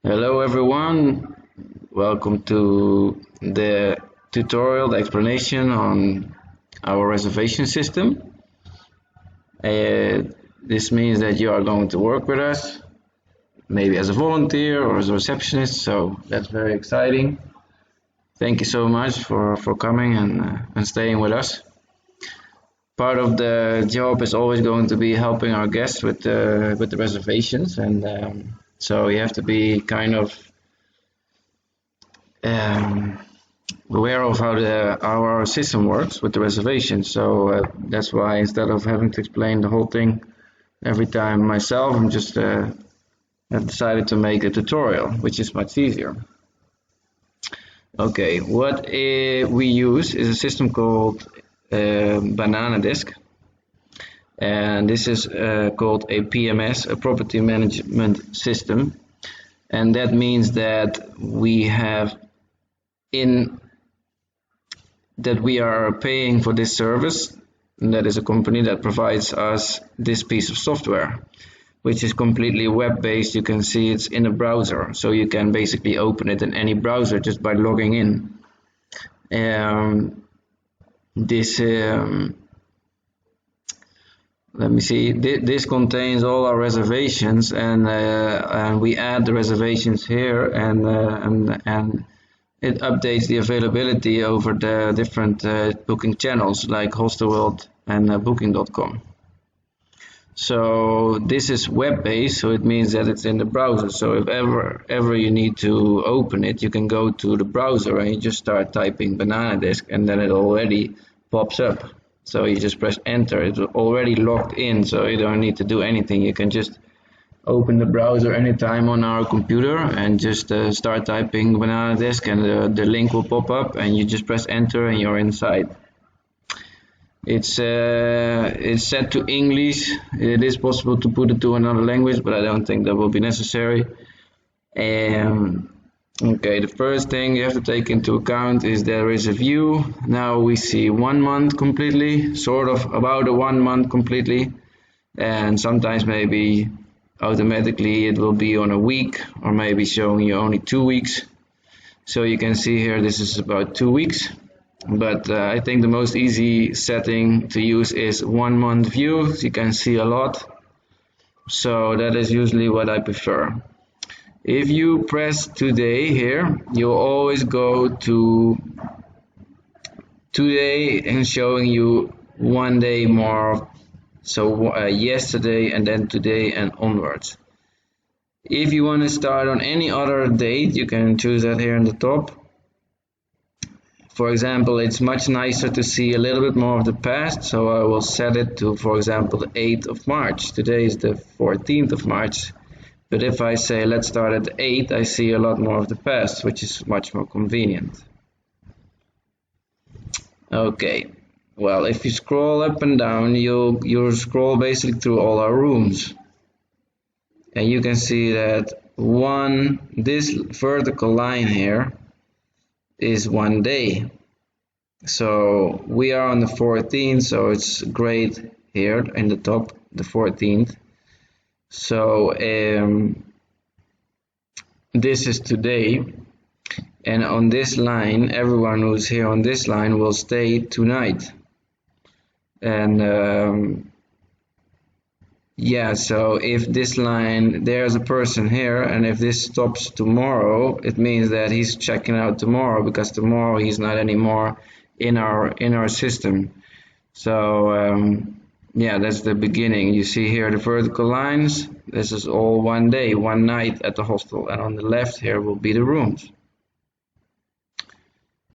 Hello everyone, welcome to the tutorial, the explanation on our reservation system. This means that you are going to work with us, maybe as a volunteer or as a receptionist, so that's very exciting. Thank you so much for coming and staying with us. Part of the job is always going to be helping our guests with the reservations, and so you have to be kind of um, aware of how our system works with the reservations. So that's why instead of having to explain the whole thing every time myself, I'm just have decided to make a tutorial, which is much easier. Okay, what we use is a system called Bananadesk, and this is called a PMS, a property management system, and that means that we are paying for this service, and that is a company that provides us this piece of software, which is completely web-based. You can see it's in a browser, so you can basically open it in any browser just by logging in. Let me see. This contains all our reservations, and we add the reservations here, and it updates the availability over the different booking channels like Hostel and Booking.com. So this is web-based, so it means that it's in the browser. So if ever you need to open it, you can go to the browser and you just start typing Bananadesk, and then it already pops up. So you just press enter. It's already logged in, so you don't need to do anything. You can just open the browser anytime on our computer and just start typing Bananadesk, and the link will pop up, and you just press enter and you're inside. It's set to English. It is possible to put it to another language, but I don't think that will be necessary. Okay, the first thing you have to take into account is there is a view. Now we see 1 month completely, sort of about a 1 month completely, and sometimes maybe automatically it will be on a week, or maybe showing you only 2 weeks. So you can see here this is about 2 weeks, but I think the most easy setting to use is 1 month view, so you can see a lot. So that is usually what I prefer. If you press today here, you'll always go to today and showing you 1 day more, so yesterday and then today and onwards. If you want to start on any other date, you can choose that here in the top. For example, it's much nicer to see a little bit more of the past, so I will set it to, for example, the 8th of March. Today is the 14th of March. But if I say let's start at 8, I see a lot more of the past, which is much more convenient. Okay, well, if you scroll up and down, you'll scroll basically through all our rooms. And you can see that this vertical line here is 1 day. So we are on the 14th, so it's great here in the top, the 14th. So this is today, and on this line, everyone who's here on this line will stay tonight. And yeah, so if this line, there's a person here, and if this stops tomorrow, it means that he's checking out tomorrow, because tomorrow he's not anymore in our system. So yeah, that's the beginning. You see here the vertical lines. This is all 1 day, 1 night at the hostel, and on the left here will be the rooms.